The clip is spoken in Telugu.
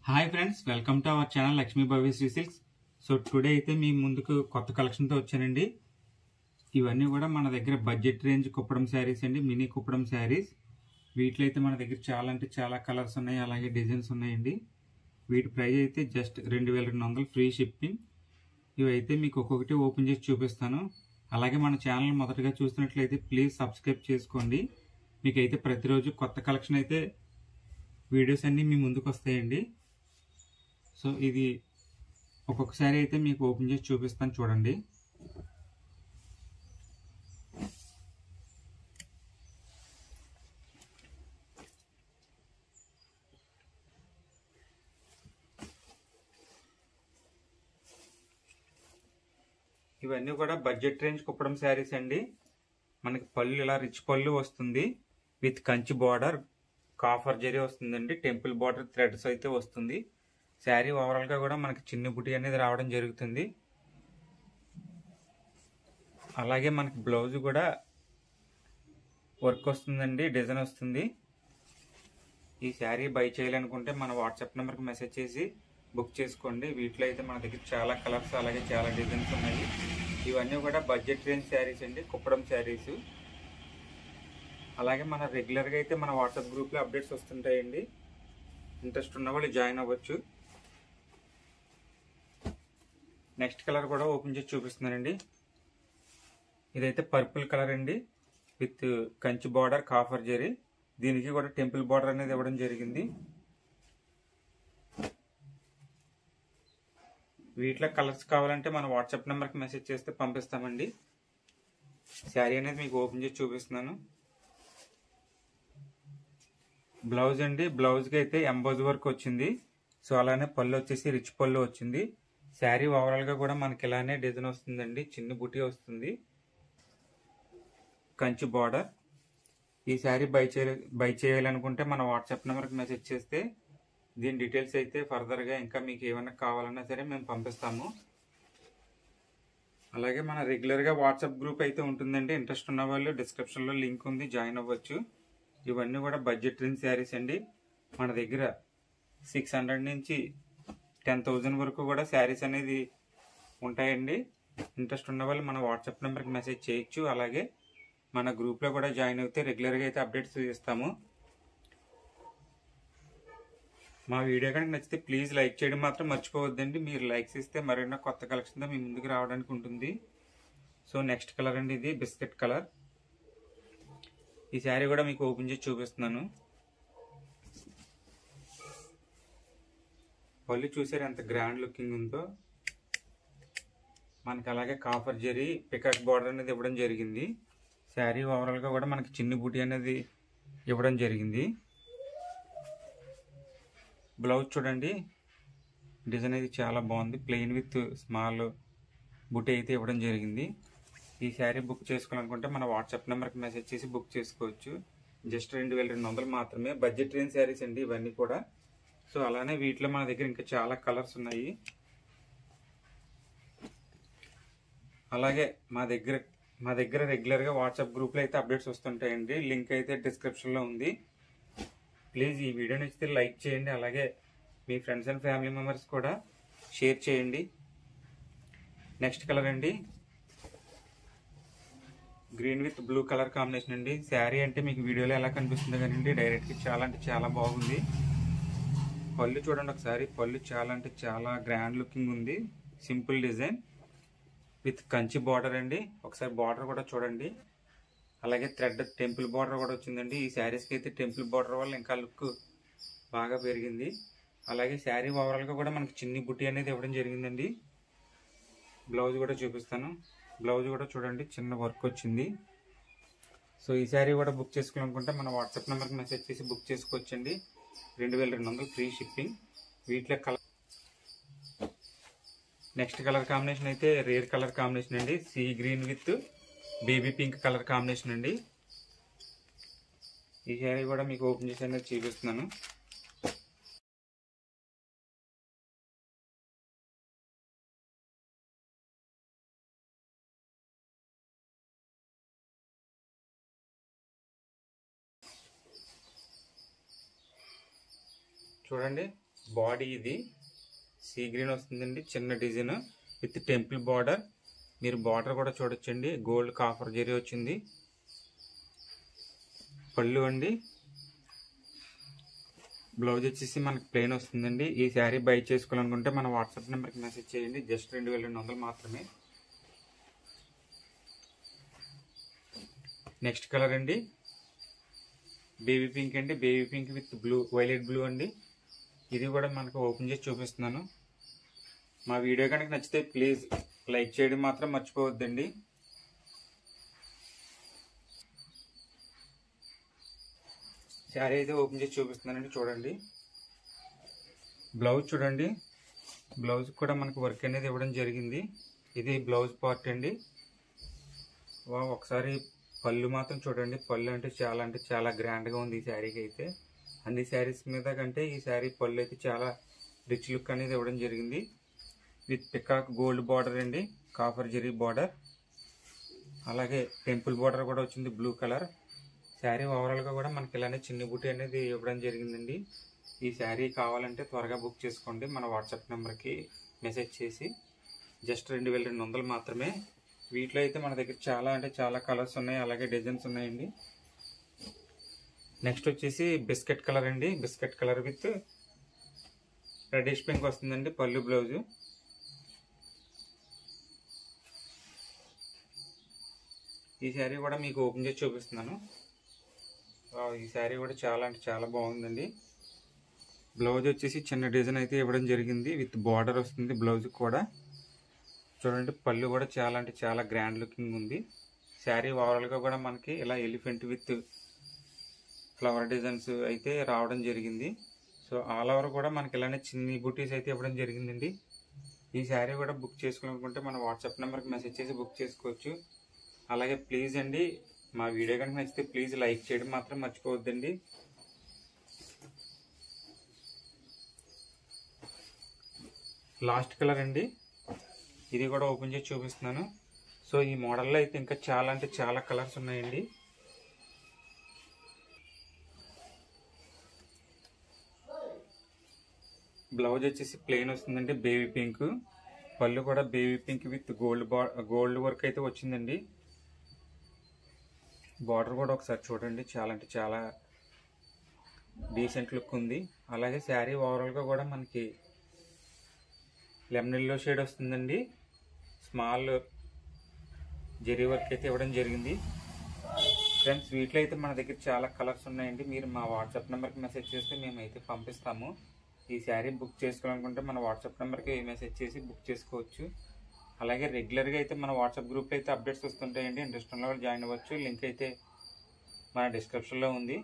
Hi friends, welcome to our channel Lakshmi Bhavyasri silks. So today అయితే మీ ముందుకు కొత్త కలెక్షన్తో వచ్చానండి. ఇవన్నీ కూడా మన దగ్గర బడ్జెట్ రేంజ్ కుప్పడం శారీస్ అండి, మినీ కుప్పడం శారీస్. వీటిలో అయితే మన దగ్గర చాలా అంటే చాలా కలర్స్ ఉన్నాయి, అలాగే డిజైన్స్ ఉన్నాయండి. వీటి ప్రైస్ అయితే జస్ట్ 2200 ఫ్రీ షిప్పింగ్. ఇవైతే మీకు ఒక్కొక్కటి ఓపెన్ చేసి చూపిస్తాను. అలాగే మన ఛానల్ మొదటగా చూసినట్లయితే ప్లీజ్ సబ్స్క్రైబ్ చేసుకోండి. మీకైతే ప్రతిరోజు కొత్త కలెక్షన్ అయితే వీడియోస్ అన్నీ మీ ముందుకు వస్తాయండి. సో ఇది ఒక్కొక్కసారి అయితే మీకు ఓపెన్ చేసి చూపిస్తాను, చూడండి. ఇవన్నీ కూడా బడ్జెట్ రేంజ్ కుప్పడం శారీస్ అండి. మనకి పళ్ళు ఇలా రిచ్ పళ్ళు వస్తుంది, with Kanchi border, copper zari వస్తుందండి, టెంపుల్ బార్డర్ థ్రెడ్స్ అయితే వస్తుంది. శారీ ఓవరాల్ గా కూడా మనకి చిన్న బుటీ అనేది రావడం జరుగుతుంది. అలాగే మనకి బ్లౌజ్ కూడా వర్క్ వస్తుందండి, డిజైన్ వస్తుంది. ఈ శారీ బై చేయాలనుకుంటే మన వాట్సాప్ నెంబర్కి మెసేజ్ చేసి బుక్ చేసుకోండి. వీటిలో అయితే మన దగ్గర చాలా కలర్స్ అలాగే చాలా డిజైన్స్ ఉన్నాయి. ఇవన్నీ కూడా బడ్జెట్ రేంజ్ శారీస్ అండి, కుప్పడం శారీస్. అలాగే మన రెగ్యులర్గా అయితే మన వాట్సాప్ గ్రూప్లో అప్డేట్స్ వస్తుంటాయండి. ఇంట్రెస్ట్ ఉన్న వాళ్ళు జాయిన్ అవ్వచ్చు. నెక్స్ట్ కలర్ కూడా ఓపెన్ చేసి చూపిస్తున్నానండి. ఇదైతే పర్పుల్ కలర్ అండి, with Kanchi border, copper zari. దీనికి కూడా టెంపుల్ బార్డర్ అనేది ఇవ్వడం జరిగింది. వీటిలో కలర్స్ కావాలంటే మన వాట్సాప్ నెంబర్కి మెసేజ్ చేస్తే పంపిస్తామండి. శారీ అనేది మీకు ఓపెన్ చేసి చూపిస్తున్నాను. బ్లౌజ్ అండి, బ్లౌజ్కి అయితే ఎంబోజ్ వర్క్ వచ్చింది. సో అలానే పళ్ళు వచ్చేసి రిచ్ పళ్ళు వచ్చింది. శారీ ఓవరాల్గా కూడా మనకి ఇలానే డిజైన్ వస్తుందండి, చిన్న బుటీ వస్తుంది, కంచి బార్డర్. ఈ శారీ బై చేయాలనుకుంటే మన వాట్సాప్ నెంబర్కి మెసేజ్ చేస్తే దీని డీటెయిల్స్ అయితే ఫర్దర్గా ఇంకా మీకు ఏమైనా కావాలన్నా సరే మేము పంపిస్తాము. అలాగే మన రెగ్యులర్గా వాట్సాప్ గ్రూప్ అయితే ఉంటుందండి. ఇంట్రెస్ట్ ఉన్న వాళ్ళు డిస్క్రిప్షన్లో లింక్ ఉంది, జాయిన్ అవ్వచ్చు. ఇవన్నీ కూడా బడ్జెట్ రేంజ్ శారీస్ అండి. మన దగ్గర 600 నుంచి 10,000 వరకు కూడా శారీస్ అనేది ఉంటాయండి. ఇంట్రెస్ట్ ఉన్న వాళ్ళు మన వాట్సాప్ నెంబర్కి మెసేజ్ చేయొచ్చు. అలాగే మన గ్రూప్లో కూడా జాయిన్ అయితే రెగ్యులర్గా అయితే అప్డేట్స్ ఇస్తాము. మా వీడియో కనుక నచ్చితే ప్లీజ్ లైక్ చేయడం మాత్రం మర్చిపోవద్దండి. మీరు లైక్స్ ఇస్తే మరెన్నో కొత్త కలెక్షన్తో మీ ముందుకు రావడానికి ఉంటుంది. సో నెక్స్ట్ కలర్ అండి, ఇది బిస్కెట్ కలర్. ఈ శారీ కూడా మీకు ఓపెన్ చేసి చూపిస్తున్నాను. పళ్ళు చూసారు ఎంత గ్రాండ్ లుకింగ్ ఉందో. మనకి అలాగే కాఫర్ జరీ పికాక్ బార్డర్ అనేది ఇవ్వడం జరిగింది. శారీ ఓవరాల్గా కూడా మనకి చిన్ని బూటీ అనేది ఇవ్వడం జరిగింది. బ్లౌజ్ చూడండి, డిజైన్ అయితే చాలా బాగుంది, ప్లెయిన్ విత్ స్మాల్ బుటీ అయితే ఇవ్వడం జరిగింది. ఈ శారీ బుక్ చేసుకోవాలనుకుంటే మన వాట్సాప్ నెంబర్కి మెసేజ్ చేసి బుక్ చేసుకోవచ్చు. జస్ట్ 2200 మాత్రమే. బడ్జెట్ రేంజ్ శారీస్ అండి ఇవన్నీ కూడా. సో అలానే వీటిలో మన దగ్గర ఇంకా చాలా కలర్స్ ఉన్నాయి. అలాగే మా దగ్గర రెగ్యులర్గా వాట్సాప్ గ్రూప్లో అయితే అప్డేట్స్ వస్తుంటాయండి. లింక్ అయితే డిస్క్రిప్షన్లో ఉంది. ప్లీజ్ ఈ వీడియో నచ్చితే లైక్ చేయండి. అలాగే మీ ఫ్రెండ్స్ అండ్ ఫ్యామిలీ మెంబర్స్ కూడా షేర్ చేయండి. నెక్స్ట్ కలర్ అండి, green with blue colour combination అండి. శారీ అంటే మీకు వీడియోలో ఎలా కనిపిస్తుందో కానీ డైరెక్ట్గా చాలా అంటే చాలా బాగుంది. పళ్ళు చూడండి ఒకసారి, పళ్ళు చాలా అంటే చాలా గ్రాండ్ లుకింగ్ ఉంది, simple design with Kanchi border అండి. ఒకసారి బార్డర్ కూడా చూడండి. అలాగే థ్రెడ్ టెంపుల్ బార్డర్ కూడా వచ్చిందండి. ఈ శారీస్కి అయితే టెంపుల్ బార్డర్ వల్ల ఇంకా లుక్ బాగా పెరిగింది. అలాగే శారీ ఓవరాల్గా కూడా మనకి చిన్ని బుట్టి అనేది ఇవ్వడం జరిగిందండి. బ్లౌజ్ కూడా చూపిస్తాను. బ్లౌజ్ కూడా చూడండి, చిన్న వర్క్ వచ్చింది. సో ఈ శారీ కూడా బుక్ చేసుకోవాలనుకుంటే మన వాట్సాప్ నెంబర్కి మెసేజ్ చేసి బుక్ చేసుకోవచ్చండి. 2200 ఫ్రీ షిప్పింగ్. వీటిలో కలర్ నెక్స్ట్ కలర్ కాంబినేషన్ అయితే రేర్ కలర్ కాంబినేషన్ అండి, sea green with baby pink colour combination అండి. ఈ శారీ కూడా మీకు ఓపెన్ చేసి అనేది చూపిస్తున్నాను. చూడండి, బాడీ ఇది సీ గ్రీన్ వస్తుందండి, చిన్న డిజైన్ విత్ టెంపుల్ బార్డర్. మీరు బార్డర్ కూడా చూడొచ్చండి, గోల్డ్ కాపర్ జరీ వచ్చింది. పళ్ళు అండి. బ్లౌజ్ వచ్చేసి మనకి ప్లెయిన్ వస్తుందండి. ఈ శారీ బై చేసుకోవాలనుకుంటే మన వాట్సాప్ నెంబర్కి మెసేజ్ చేయండి. జస్ట్ 2200 మాత్రమే. నెక్స్ట్ కలర్ అండి బేబీ పింక్ అండి. Baby pink with blue, violet blue అండి. ఇది కూడా మనకు ఓపెన్ చేసి చూపిస్తున్నాను. మా వీడియో కనుక నచ్చితే ప్లీజ్ లైక్ చేయడం మాత్రం మర్చిపోవద్దండి. శారీ అయితే ఓపెన్ చేసి చూపిస్తున్నానండి, చూడండి. బ్లౌజ్ చూడండి, బ్లౌజ్ కూడా మనకు వర్క్ అనేది ఇవ్వడం జరిగింది. ఇది బ్లౌజ్ పార్ట్ అండి. ఒకసారి పళ్ళు మాత్రం చూడండి. పళ్ళు అంటే చాలా గ్రాండ్గా ఉంది ఈ శారీకి అయితే. అన్ని శారీస్ మీద కంటే ఈ శారీ పళ్ళు అయితే చాలా రిచ్ లుక్ అనేది ఇవ్వడం జరిగింది. విత్ పికాక్ గోల్డ్ బార్డర్ అండి, కాపర్ జరీ బార్డర్, అలాగే టెంపుల్ బార్డర్ కూడా వచ్చింది బ్లూ కలర్. శారీ ఓవరాల్గా కూడా మనకి ఇలానే చిన్ని బుట్టి అనేది ఇవ్వడం జరిగిందండి. ఈ శారీ కావాలంటే త్వరగా బుక్ చేసుకోండి. మన వాట్సాప్ నెంబర్కి మెసేజ్ చేసి జస్ట్ 2200 మాత్రమే. వీటిలో అయితే మన దగ్గర చాలా కలర్స్ ఉన్నాయి, అలాగే డిజైన్స్ ఉన్నాయండి. నెక్స్ట్ వచ్చేసి బిస్కెట్ కలర్ అండి. Biscuit colour with reddish pink వస్తుందండి పళ్ళు బ్లౌజు. ఈ శారీ కూడా మీకు ఓపెన్ చేసి చూపిస్తున్నాను. ఈ శారీ కూడా చాలా బాగుందండి. బ్లౌజ్ వచ్చేసి చిన్న డిజైన్ అయితే ఇవ్వడం జరిగింది, విత్ బార్డర్ వస్తుంది బ్లౌజ్ కూడా. చూడండి పళ్ళు కూడా చాలా గ్రాండ్ లుకింగ్ ఉంది. శారీ ఓవరాల్గా కూడా మనకి ఇలా ఎలిఫెంట్ విత్ ఫ్లవర్ డిజైన్స్ అయితే రావడం జరిగింది. సో ఆల్ ఓవర్ కూడా మనకి ఇలానే చిన్ని బూటీస్ అయితే ఇవ్వడం జరిగిందండి. ఈ శారీ కూడా బుక్ చేసుకోవాలనుకుంటే మన వాట్సాప్ నెంబర్కి మెసేజ్ చేసి బుక్ చేసుకోవచ్చు. అలాగే ప్లీజ్ అండి, మా వీడియో కనుక నచ్చితే ప్లీజ్ లైక్ చేయడం మాత్రం మర్చిపోవద్దండి. లాస్ట్ కలర్ అండి. ఇది కూడా ఓపెన్ చేసి చూపిస్తున్నాను. సో ఈ మోడల్లో అయితే ఇంకా చాలా కలర్స్ ఉన్నాయండి. బ్లౌజ్ వచ్చేసి ప్లెయిన్ వస్తుందండి, బేబీ పింక్. పళ్ళు కూడా baby pink with gold work అయితే వచ్చిందండి. బార్డర్ కూడా ఒకసారి చూడండి, చాలా డీసెంట్ లుక్ ఉంది. అలాగే శారీ ఓవరాల్గా కూడా మనకి లెమన్ ఎల్లో షేడ్ వస్తుందండి. స్మాల్ జరీ వర్క్ అయితే ఇవ్వడం జరిగింది. ఫ్రెండ్స్ వీటిలో అయితే మన దగ్గర చాలా కలర్స్ ఉన్నాయండి. మీరు మా వాట్సాప్ నెంబర్కి మెసేజ్ చేస్తే మేమైతే పంపిస్తాము. ఈ శారీ బుక్ చేసుకోవాలనుకుంటే మన వాట్సాప్ నెంబర్కి మెసేజ్ చేసి బుక్ చేసుకోవచ్చు. అలాగే రెగ్యులర్గా అయితే మన వాట్సాప్ గ్రూప్లో అయితే అప్డేట్స్ వస్తుంటాయండి. ఇంట్రెస్ట్ ఉన్న వాళ్ళు జాయిన్ అవ్వచ్చు. లింక్ అయితే మన డిస్క్రిప్షన్లో ఉంది.